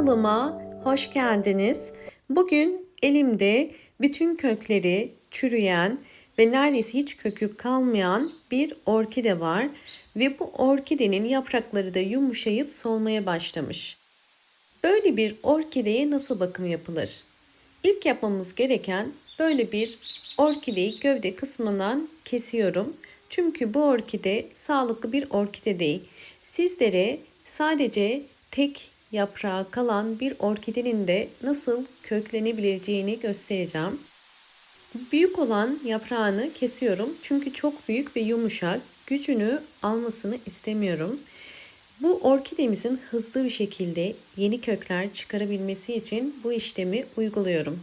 Kanalıma hoş geldiniz. Bugün elimde bütün kökleri çürüyen ve neredeyse hiç kökü kalmayan bir orkide var ve bu orkidenin yaprakları da yumuşayıp solmaya başlamış. Böyle bir orkideye nasıl bakım yapılır? İlk yapmamız gereken böyle bir orkideyi gövde kısmından kesiyorum. Çünkü bu orkide sağlıklı bir orkide değil. Sizlere sadece tek yaprağı kalan bir orkidenin de nasıl köklenebileceğini göstereceğim. Büyük olan yaprağını kesiyorum çünkü çok büyük ve yumuşak. Gücünü almasını istemiyorum. Bu orkidemizin hızlı bir şekilde yeni kökler çıkarabilmesi için bu işlemi uyguluyorum.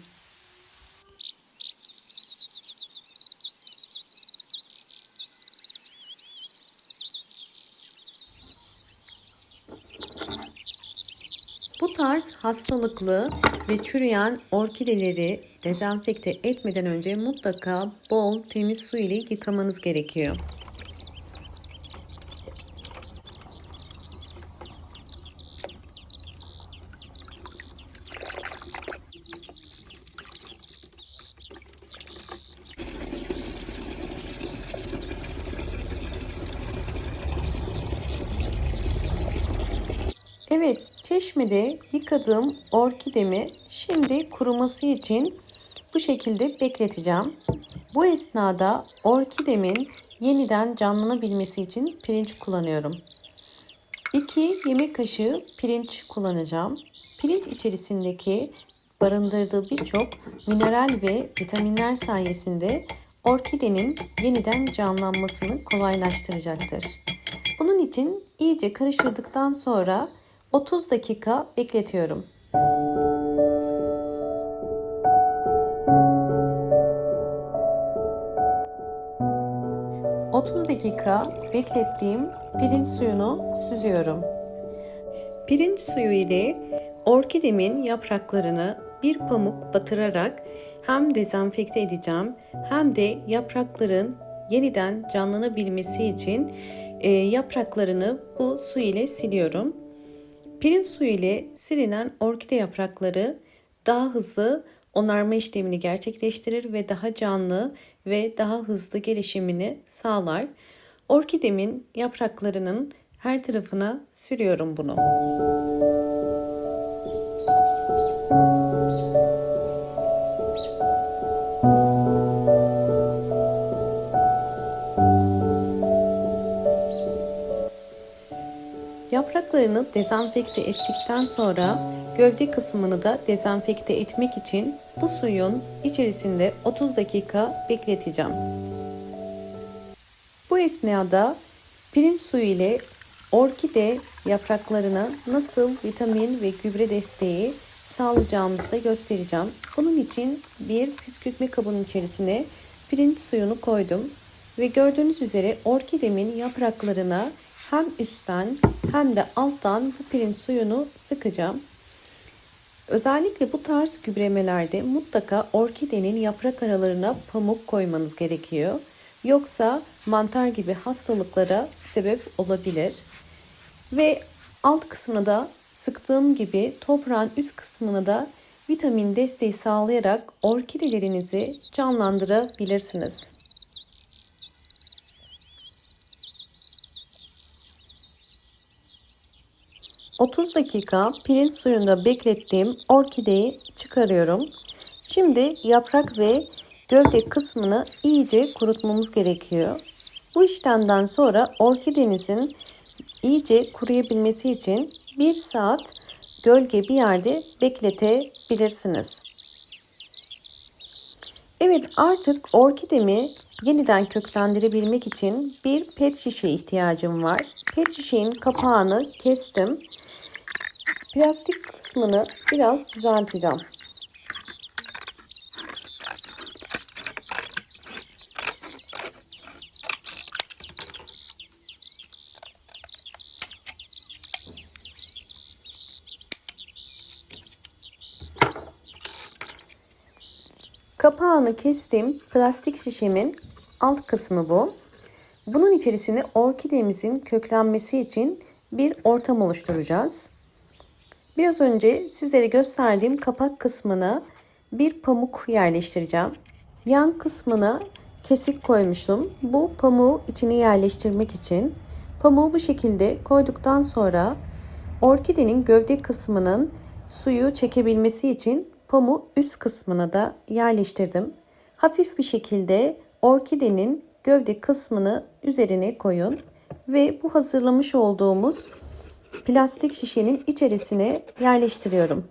Bu tarz hastalıklı ve çürüyen orkideleri dezenfekte etmeden önce mutlaka bol temiz su ile yıkamanız gerekiyor. Evet, çeşmede yıkadığım orkidemi şimdi kuruması için bu şekilde bekleteceğim. Bu esnada orkidemin yeniden canlanabilmesi için pirinç kullanıyorum. 2 yemek kaşığı pirinç kullanacağım. Pirinç içerisindeki barındırdığı birçok mineral ve vitaminler sayesinde orkidenin yeniden canlanmasını kolaylaştıracaktır. Bunun için iyice karıştırdıktan sonra 30 dakika bekletiyorum. ...30 dakika beklettiğim pirinç suyunu süzüyorum. Pirinç suyu ile orkidemin yapraklarını bir pamuk batırarak hem dezenfekte edeceğim hem de yaprakların yeniden canlanabilmesi için yapraklarını bu su ile siliyorum. Pirinç suyu ile silinen orkide yaprakları daha hızlı onarma işlemini gerçekleştirir ve daha canlı ve daha hızlı gelişimini sağlar. Orkidemin yapraklarının her tarafına sürüyorum bunu. Yapraklarını dezenfekte ettikten sonra gövde kısmını da dezenfekte etmek için bu suyun içerisinde 30 dakika bekleteceğim. Bu esnada pirinç suyu ile orkide yapraklarına nasıl vitamin ve gübre desteği sağlayacağımızı da göstereceğim. Bunun için bir püskürtme kabının içerisine pirinç suyunu koydum ve gördüğünüz üzere orkidemin yapraklarına hem üstten hem de alttan bu pirinç suyunu sıkacağım. Özellikle bu tarz gübremelerde mutlaka orkidenin yaprak aralarına pamuk koymanız gerekiyor. Yoksa mantar gibi hastalıklara sebep olabilir. Ve alt kısmını da sıktığım gibi toprağın üst kısmını da vitamin desteği sağlayarak orkidelerinizi canlandırabilirsiniz. ...30 dakika pirinç suyunda beklettiğim orkideyi çıkarıyorum. Şimdi yaprak ve gövde kısmını iyice kurutmamız gerekiyor. Bu işlemden sonra orkidenizin iyice kuruyabilmesi için 1 saat gölge bir yerde bekletebilirsiniz. Evet, artık orkidemi yeniden köklendirebilmek için bir pet şişeye ihtiyacım var. Pet şişenin kapağını kestim. Plastik kısmını biraz düzelteceğim. Kapağını kestim. Plastik şişemin alt kısmı bu. Bunun içerisine orkidemizin köklenmesi için bir ortam oluşturacağız. Biraz önce sizlere gösterdiğim kapak kısmına bir pamuk yerleştireceğim. Yan kısmına kesik koymuştum. Bu pamuğu içine yerleştirmek için. Pamuğu bu şekilde koyduktan sonra orkidenin gövde kısmının suyu çekebilmesi için pamuğu üst kısmına da yerleştirdim. Hafif bir şekilde orkidenin gövde kısmını üzerine koyun ve bu hazırlamış olduğumuz plastik şişenin içerisine yerleştiriyorum.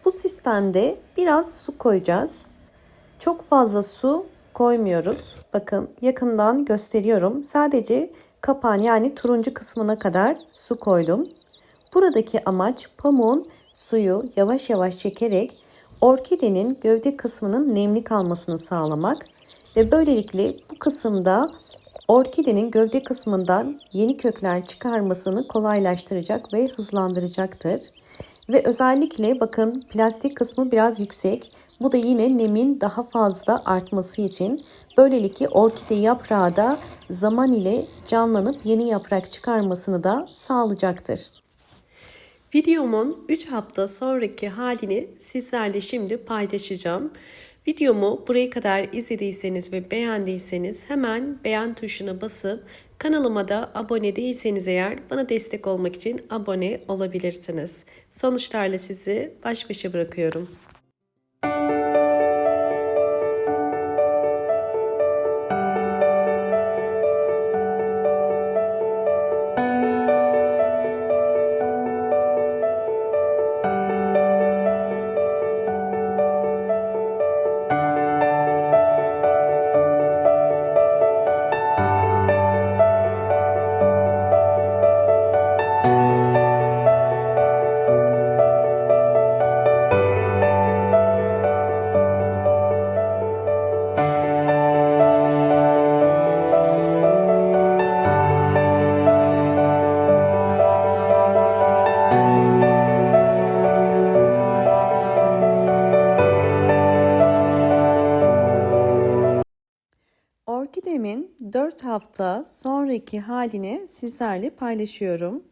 Bu sistemde biraz su koyacağız. Çok fazla su koymuyoruz. Bakın yakından gösteriyorum. Sadece kapağın yani turuncu kısmına kadar su koydum. Buradaki amaç pamuğun suyu yavaş yavaş çekerek orkidenin gövde kısmının nemli kalmasını sağlamak ve böylelikle bu kısımda orkidenin gövde kısmından yeni kökler çıkarmasını kolaylaştıracak ve hızlandıracaktır. Ve özellikle bakın plastik kısmı biraz yüksek. Bu da yine nemin daha fazla artması için. Böylelikle orkide yaprağı da zaman ile canlanıp yeni yaprak çıkarmasını da sağlayacaktır. Videomun 3 hafta sonraki halini sizlerle şimdi paylaşacağım. Videomu buraya kadar izlediyseniz ve beğendiyseniz hemen beğen tuşuna basıp kanalıma da abone değilseniz eğer bana destek olmak için abone olabilirsiniz. Sonuçlarla sizi baş başa bırakıyorum. Orkidemin 4 hafta sonraki halini sizlerle paylaşıyorum.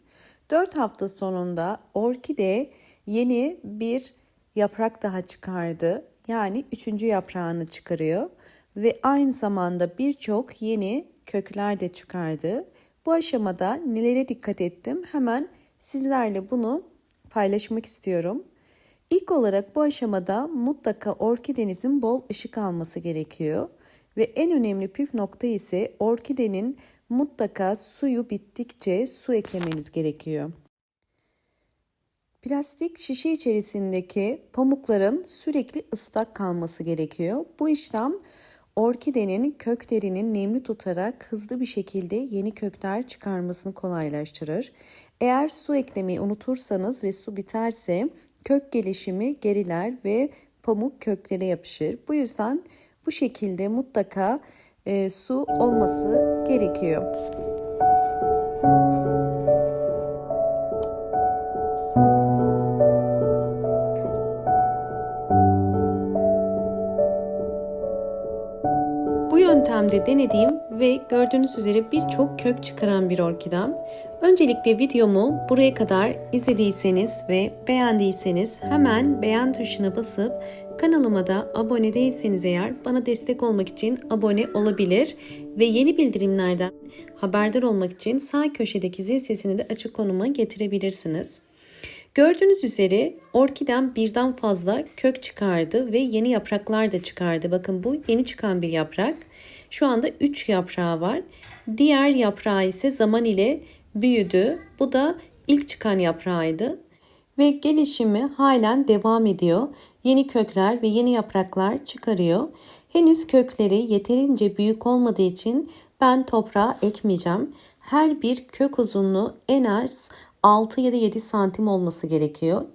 4 hafta sonunda orkide yeni bir yaprak daha çıkardı. Yani 3. yaprağını çıkarıyor ve aynı zamanda birçok yeni kökler de çıkardı. Bu aşamada nelere dikkat ettim? Hemen sizlerle bunu paylaşmak istiyorum. İlk olarak bu aşamada mutlaka orkidenizin bol ışık alması gerekiyor. Ve en önemli püf nokta ise orkidenin mutlaka suyu bittikçe su eklemeniz gerekiyor. Plastik şişe içerisindeki pamukların sürekli ıslak kalması gerekiyor. Bu işlem orkidenin köklerinin nemli tutarak hızlı bir şekilde yeni kökler çıkarmasını kolaylaştırır. Eğer su eklemeyi unutursanız ve su biterse kök gelişimi geriler ve pamuk köklere yapışır. Bu yüzden bu şekilde mutlaka su olması gerekiyor. Bu yöntemde denediğim ve gördüğünüz üzere birçok kök çıkaran bir orkidem. Öncelikle videomu buraya kadar izlediyseniz ve beğendiyseniz hemen beğen tuşuna basıp kanalıma da abone değilseniz eğer bana destek olmak için abone olabilir ve yeni bildirimlerden haberdar olmak için sağ köşedeki zil sesini de açık konuma getirebilirsiniz. Gördüğünüz üzere orkidem birden fazla kök çıkardı ve yeni yapraklar da çıkardı. Bakın bu yeni çıkan bir yaprak. Şu anda 3 yaprağı var. Diğer yaprağı ise zaman ile büyüdü. Bu da ilk çıkan yaprağıydı. Ve gelişimi halen devam ediyor. Yeni kökler ve yeni yapraklar çıkarıyor. Henüz kökleri yeterince büyük olmadığı için ben toprağa ekmeyeceğim. Her bir kök uzunluğu en az 6 ya da 7 santim olması gerekiyor.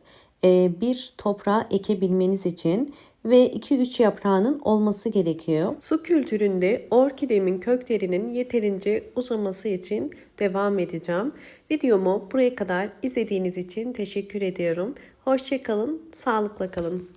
Bir toprağa ekebilmeniz için ve 2-3 yaprağının olması gerekiyor. Su kültüründe orkidemin köklerinin yeterince uzaması için devam edeceğim. Videomu buraya kadar izlediğiniz için teşekkür ediyorum. Hoşça kalın, sağlıkla kalın.